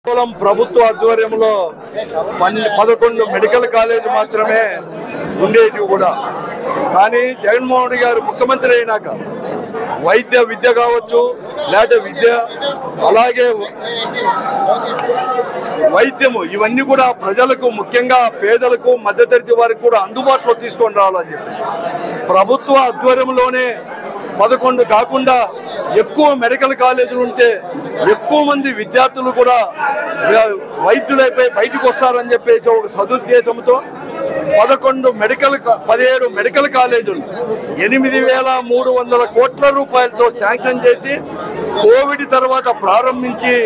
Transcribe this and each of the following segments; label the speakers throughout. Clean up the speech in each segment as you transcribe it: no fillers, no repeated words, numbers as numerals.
Speaker 1: కేవలం ప్రభుత్వ ఆధ్వర్యంలో 11 మెడికల్ కాలేజ్ మాత్రమే ఉండేటివి కూడా. కానీ జగన్మోహన్ రెడ్డి గారు ముఖ్యమంత్రి అయినాక వైద్య విద్య కావచ్చు, లేకపోతే విద్య, అలాగే వైద్యము, ఇవన్నీ కూడా ప్రజలకు, ముఖ్యంగా పేదలకు, మధ్యతరగతి వారికి కూడా అందుబాటులో తీసుకొని రావాలని చెప్పి ప్రభుత్వ ఆధ్వర్యంలోనే 11 కాకుండా ఎక్కువ మెడికల్ కాలేజీలు ఉంటే ఎక్కువ మంది విద్యార్థులు కూడా వైద్యులైపోయి బయటకు వస్తారని చెప్పేసి ఒక సదుద్దేశంతో 17 మెడికల్ కాలేజీలు 8,300 కోట్ల రూపాయలతో శాంక్షన్ చేసి కోవిడ్ తర్వాత ప్రారంభించి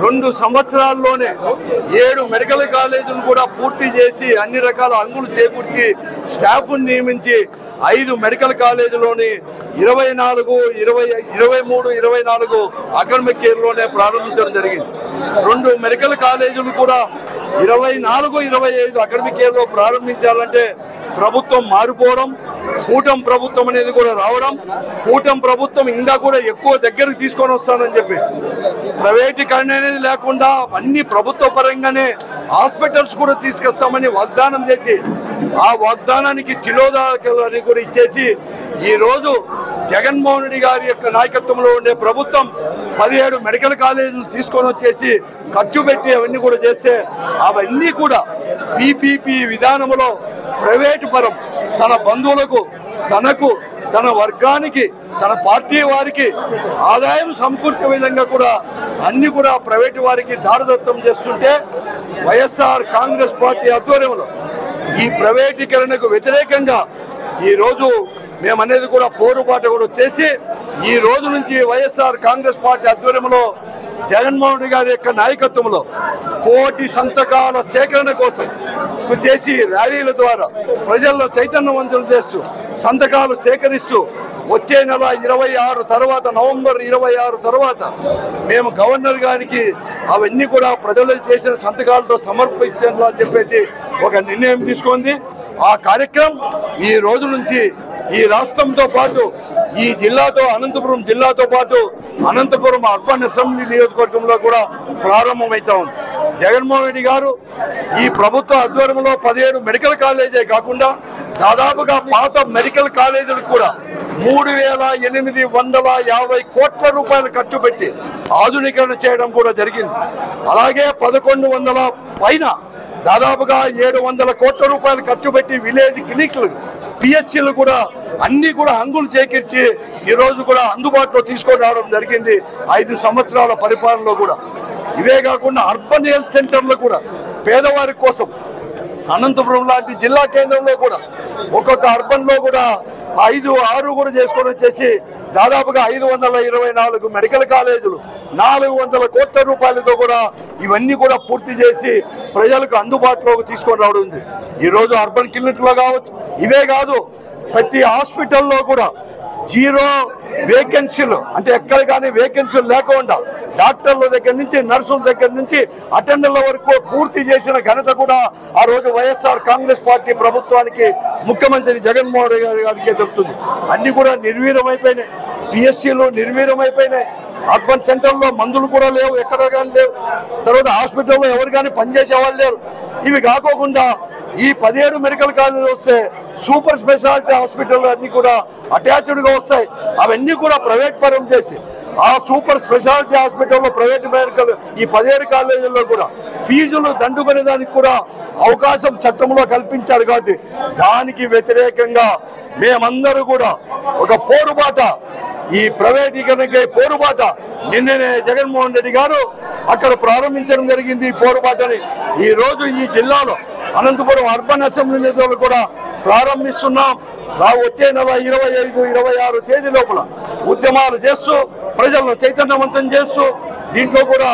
Speaker 1: 2 సంవత్సరాల్లోనే 7 మెడికల్ కాలేజీలు కూడా పూర్తి చేసి అన్ని రకాల అంగులు చేకూర్చి స్టాఫ్ను నియమించి 5 మెడికల్ కాలేజీలోని 23-24 అకాడమిక్ ఇయర్లోనే ప్రారంభించడం జరిగింది. 2 మెడికల్ కాలేజీలు కూడా 24-25 అకాడమిక్ ఇయర్లో ప్రారంభించాలంటే ప్రభుత్వం మారిపోవడం, కూటమి ప్రభుత్వం అనేది కూడా రావడం, కూటమి ప్రభుత్వం ఇంకా కూడా ఎక్కువ దగ్గరకు తీసుకొని వస్తానని చెప్పేసి ప్రైవేటీకరణ అనేది లేకుండా అన్ని ప్రభుత్వ పరంగానే హాస్పిటల్స్ కూడా తీసుకొస్తామని వాగ్దానం చేసి ఆ వాగ్దానానికి కిలోదాని కూడా ఇచ్చేసి ఈరోజు జగన్మోహన్ రెడ్డి గారి యొక్క నాయకత్వంలో ఉండే ప్రభుత్వం 17 మెడికల్ కాలేజీలు తీసుకొని వచ్చేసి ఖర్చు పెట్టి అవన్నీ కూడా చేస్తే అవన్నీ కూడా పీపీపీ విధానంలో ప్రైవేటు పరం తన బంధువులకు, తనకు, తన వర్గానికి, తన పార్టీ వారికి ఆదాయం సమకూర్చే విధంగా కూడా అన్ని కూడా ప్రైవేటు వారికి దారదత్తం చేస్తుంటే వైఎస్ఆర్ కాంగ్రెస్ పార్టీ ఆధ్వర్యంలో ఈ ప్రైవేటీకరణకు వ్యతిరేకంగా ఈరోజు మేమనేది కూడా పోరుబాటు కూడా చేసి ఈ రోజు నుంచి వైఎస్ఆర్ కాంగ్రెస్ పార్టీ ఆధ్వర్యంలో జగన్మోహన్ రెడ్డి గారి యొక్క నాయకత్వంలో 1 కోటి సంతకాల సేకరణ కోసం చేసి ర్యాలీల ద్వారా ప్రజల్లో చైతన్యవంతులు చేస్తూ సంతకాలు సేకరిస్తూ వచ్చే నెల 26 తర్వాత, నవంబర్ 26 తర్వాత మేము గవర్నర్ గారికి అవన్నీ కూడా ప్రజలు చేసిన సంతకాలతో సమర్పించాలని చెప్పేసి ఒక నిర్ణయం తీసుకుంది. ఆ కార్యక్రమం ఈ రోజు నుంచి ఈ రాష్ట్రంతో పాటు ఈ జిల్లాతో, అనంతపురం జిల్లాతో పాటు అనంతపురం అర్బన్ అసెంబ్లీ నియోజకవర్గంలో కూడా ప్రారంభమవుతా ఉంది. జగన్మోహన్ రెడ్డి గారు ఈ ప్రభుత్వ ఆధ్వర్యంలో 17 మెడికల్ కాలేజే కాకుండా దాదాపుగా పాత మెడికల్ కాలేజీలకు కూడా 3,850 కోట్ల రూపాయలు ఖర్చు పెట్టి ఆధునీకరణ చేయడం కూడా జరిగింది. అలాగే 1100 పైన దాదాపుగా 700 కోట్ల రూపాయలు ఖర్చు పెట్టి విలేజ్ క్లినిక్లు, పిఎస్సీలు కూడా అన్ని కూడా అంగులు చేకూర్చి ఈరోజు కూడా అందుబాటులో తీసుకొని రావడం జరిగింది 5 సంవత్సరాల పరిపాలనలో కూడా. ఇవే కాకుండా అర్బన్ హెల్త్ సెంటర్లు కూడా పేదవారి కోసం అనంతపురం లాంటి జిల్లా కేంద్రంలో కూడా ఒక్కొక్క అర్బన్లో కూడా 5-6 కూడా చేసుకొని వచ్చేసి దాదాపుగా 524 మెడికల్ కాలేజీలు 400 కోట్ల రూపాయలతో కూడా ఇవన్నీ కూడా పూర్తి చేసి ప్రజలకు అందుబాటులోకి తీసుకొని రావడం ఉంది. ఈరోజు అర్బన్ క్లినిక్లో కావచ్చు, ఇవే కాదు ప్రతి హాస్పిటల్లో కూడా 0 వేకెన్సీలు, అంటే ఎక్కడ కానీ వేకెన్సీలు లేకుండా డాక్టర్ల దగ్గర నుంచి, నర్సుల దగ్గర నుంచి, అటెండర్ల వరకు పూర్తి చేసిన ఘనత కూడా ఆ రోజు వైఎస్ఆర్ కాంగ్రెస్ పార్టీ ప్రభుత్వానికి, ముఖ్యమంత్రి జగన్మోహన్ రెడ్డి గారికి దక్కుతుంది. అన్ని కూడా నిర్వీర్యమైపోయినాయి, పిఎస్సీలు నిర్వీర్యమైపోయినాయి, అర్బన్ సెంటర్లో మందులు కూడా లేవు, ఎక్కడ కానీ లేవు, తర్వాత హాస్పిటల్లో ఎవరు కానీ పనిచేసే వాళ్ళు లేరు. ఇవి కాకోకుండా ఈ 17 మెడికల్ కాలేజీలు వస్తే సూపర్ స్పెషాలిటీ హాస్పిటల్ అన్ని కూడా అటాచ్డ్గా వస్తాయి. అవన్నీ కూడా ప్రైవేట్ పరం చేసి ఆ సూపర్ స్పెషాలిటీ హాస్పిటల్లో ప్రైవేట్ మెడికల్ ఈ 17 కాలేజీల్లో కూడా ఫీజులు దండుకునే దానికి కూడా అవకాశం చట్టంలో కల్పించారు. కాబట్టి దానికి వ్యతిరేకంగా మేమందరూ కూడా ఒక పోరుబాట, ఈ ప్రైవేటీకరణకి పోరుబాట నిన్ననే జగన్మోహన్ రెడ్డి గారు అక్కడ ప్రారంభించడం జరిగింది. ఈ పోరుబాటని ఈ రోజు ఈ జిల్లాలో అనంతపురం అర్బన్ అసెంబ్లీ నిధులు కూడా ప్రారంభిస్తున్నాం. వచ్చే నెల 25-26 తేదీ లోపల ఉద్యమాలు చేస్తూ ప్రజలను చైతన్యవంతం చేస్తూ దీంట్లో కూడా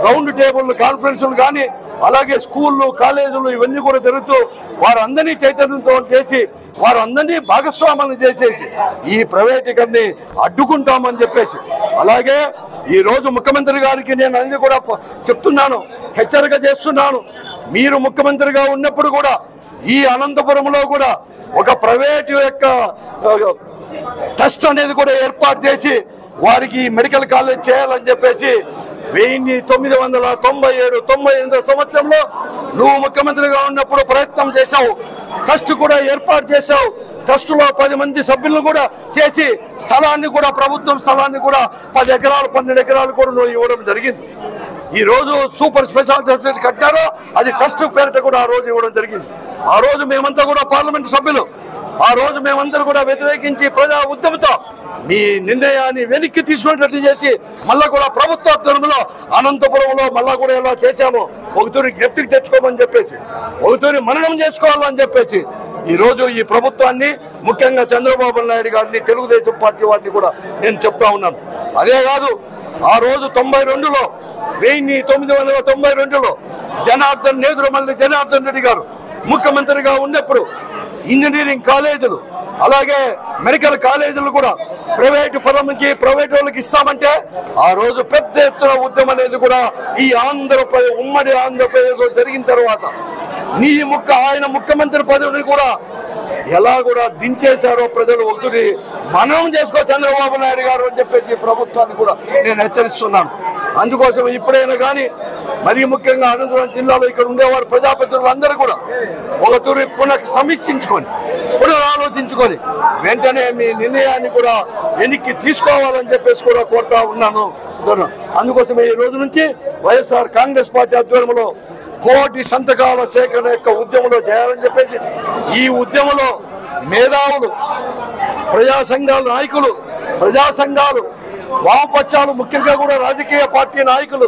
Speaker 1: రౌండ్ టేబుల్ కాన్ఫరెన్సులు కానీ, అలాగే స్కూళ్ళు, కాలేజీలు ఇవన్నీ కూడా జరుగుతూ వారందరినీ చైతన్యవంతం చేసి వారందరినీ భాగస్వాములను చేసేసి ఈ ప్రైవేటీకరణని అడ్డుకుంటామని చెప్పేసి, అలాగే ఈ రోజు ముఖ్యమంత్రి గారికి నేను అన్ని కూడా చెప్తున్నాను, హెచ్చరిక చేస్తున్నాను. మీరు ముఖ్యమంత్రిగా ఉన్నప్పుడు కూడా ఈ అనంతపురంలో కూడా ఒక ప్రైవేటు యొక్క ట్రస్ట్ అనేది కూడా ఏర్పాటు చేసి వారికి మెడికల్ కాలేజ్ చేయాలని చెప్పేసి 1997-98 సంవత్సరంలో నువ్వు ముఖ్యమంత్రిగా ఉన్నప్పుడు ప్రయత్నం చేశావు. ట్రస్ట్ కూడా ఏర్పాటు చేశావు. ట్రస్ట్ లో 10 మంది సభ్యులను కూడా చేసి స్థలాన్ని కూడా ప్రభుత్వం స్థలాన్ని కూడా 10 ఎకరాలు 12 ఎకరాలు కూడా నువ్వు ఇవ్వడం జరిగింది. ఈ రోజు సూపర్ స్పెషాలిటీ హాస్పిటల్ కట్టారో అది ట్రస్ట్ పేరిట కూడా ఆ రోజు ఇవ్వడం జరిగింది. ఆ రోజు మేమంతా కూడా పార్లమెంట్ సభ్యులు, ఆ రోజు మేమందరూ కూడా వ్యతిరేకించి ప్రజా ఉద్యమంతో మీ నిర్ణయాన్ని వెనక్కి తీసుకునేటట్టు చేసి మళ్ళా కూడా ప్రభుత్వ ఆధ్వర్యంలో అనంతపురంలో మళ్ళా కూడా ఎలా చేశాము, ఒకతూరి జ్ఞప్తికి తెచ్చుకోమని చెప్పేసి, ఒకతూరి మననం చేసుకోవాలని చెప్పేసి ఈ రోజు ఈ ప్రభుత్వాన్ని ముఖ్యంగా చంద్రబాబు నాయుడు గారిని తెలుగుదేశం పార్టీ వారిని కూడా నేను చెప్తా ఉన్నాను. అదే కాదు, ఆ రోజు 1992లో నేదురుమల్లి జనార్దన్ రెడ్డి గారు ముఖ్యమంత్రిగా ఉన్నప్పుడు ఇంజనీరింగ్ కాలేజీలు అలాగే మెడికల్ కాలేజీలు కూడా ప్రైవేటు పరంకి ప్రైవేట్ వాళ్ళకి ఇస్తామంటే ఆ రోజు పెద్ద ఎత్తున ఉద్యమం అనేది కూడా ఈ ఉమ్మడి ఆంధ్రప్రదేశ్ జరిగిన తర్వాత ఆయన ముఖ్యమంత్రి పదవిని కూడా ఎలా కూడా దించేశారో ప్రజలు ఒకటి మనం చేసుకో చంద్రబాబు నాయుడు గారు అని చెప్పేసి ప్రభుత్వాన్ని కూడా నేను హెచ్చరిస్తున్నాను. అందుకోసం ఇప్పుడైనా కానీ మరీ ముఖ్యంగా అనంతపురం జిల్లాలో ఇక్కడ ఉండేవారు ప్రజాప్రతినిధులందరూ కూడా ఒకతూరి పునరాలోచించుకొని వెంటనే మీ నిర్ణయాన్ని కూడా వెనక్కి తీసుకోవాలని చెప్పేసి కూడా కోరుతా ఉన్నాను. అందుకోసమే ఈ రోజు నుంచి వైఎస్ఆర్ కాంగ్రెస్ పార్టీ ఆధ్వర్యంలో 1 కోటి సంతకాల సేకరణ యొక్క ఉద్యమంలో చేయాలని చెప్పేసి ఈ ఉద్యమంలో మేధావులు, ప్రజా సంఘాల నాయకులు, ప్రజా సంఘాలు, వామపక్షాలు, ముఖ్యంగా కూడా రాజకీయ పార్టీ నాయకులు,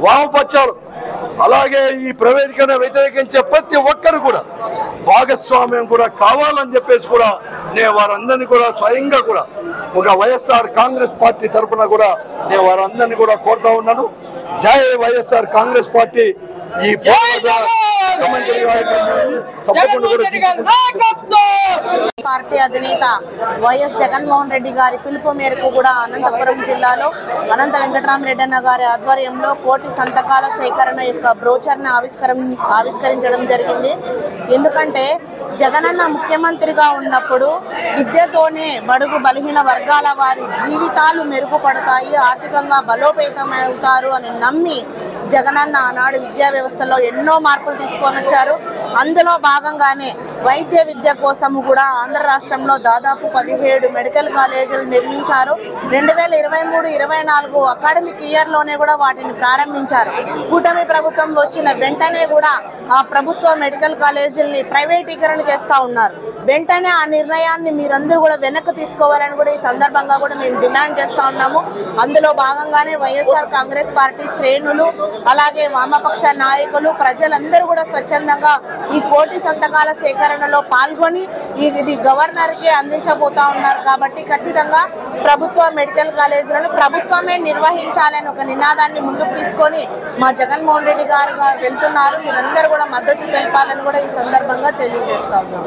Speaker 1: వామపక్షాలు, అలాగే ఈ ప్రైవేటీకరణ వ్యతిరేకించే ప్రతి ఒక్కరు కూడా భాగస్వామ్యం కూడా కావాలని చెప్పేసి కూడా నేను వారందరినీ కూడా స్వయంగా కూడా ఒక వైఎస్ఆర్ కాంగ్రెస్ పార్టీ తరఫున కూడా నేను వారందరినీ కూడా కోరుతా ఉన్నాను. జై వైఎస్ఆర్ కాంగ్రెస్ పార్టీ. ఈ
Speaker 2: పార్టీ అధినేత వైఎస్ జగన్మోహన్ రెడ్డి గారి పిలుపు మేరకు కూడా అనంతపురం జిల్లాలో అనంత వెంకటరామరెడ్డి అన్న గారి ఆధ్వర్యంలో 1 కోటి సంతకాల సేకరణ యొక్క బ్రోచర్ను ఆవిష్కరించడం జరిగింది. ఎందుకంటే జగనన్న ముఖ్యమంత్రిగా ఉన్నప్పుడు విద్యతోనే బడుగు బలహీన వర్గాల వారి జీవితాలు మెరుగుపడతాయి, ఆర్థికంగా బలోపేతమవుతారు అని నమ్మి జగనన్న ఆనాడు విద్యా వ్యవస్థలో ఎన్నో మార్పులు తీసుకొని వచ్చారు. అందులో భాగంగానే వైద్య విద్య కోసము కూడా ఆంధ్ర రాష్ట్రంలో దాదాపు 17 మెడికల్ కాలేజీలు నిర్మించారు. 2023-24 అకాడమిక్ ఇయర్లోనే కూడా వాటిని ప్రారంభించారు. కూటమి ప్రభుత్వం వచ్చిన వెంటనే కూడా ఆ ప్రభుత్వ మెడికల్ కాలేజీలని ప్రైవేటీకరణ చేస్తూ ఉన్నారు. వెంటనే ఆ నిర్ణయాన్ని మీరందరూ కూడా వెనక్కి తీసుకోవాలని కూడా ఈ సందర్భంగా కూడా మేము డిమాండ్ చేస్తూ ఉన్నాము. అందులో భాగంగానే వైఎస్ఆర్ కాంగ్రెస్ పార్టీ శ్రేణులు అలాగే వామపక్ష నాయకులు ప్రజలందరూ కూడా స్వచ్ఛందంగా ఈ 1 కోటి సంతకాల సేకరణలో పాల్గొని ఇది గవర్నర్కి అందించబోతా ఉన్నారు. కాబట్టి ఖచ్చితంగా ప్రభుత్వ మెడికల్ కాలేజీలను ప్రభుత్వమే నిర్వహించాలని ఒక నినాదాన్ని ముందుకు తీసుకొని మా జగన్మోహన్ రెడ్డి గారు వెళ్తున్నారు. మీరందరూ కూడా మద్దతు తెలపాలని కూడా ఈ సందర్భంగా తెలియజేస్తా ఉన్నాం.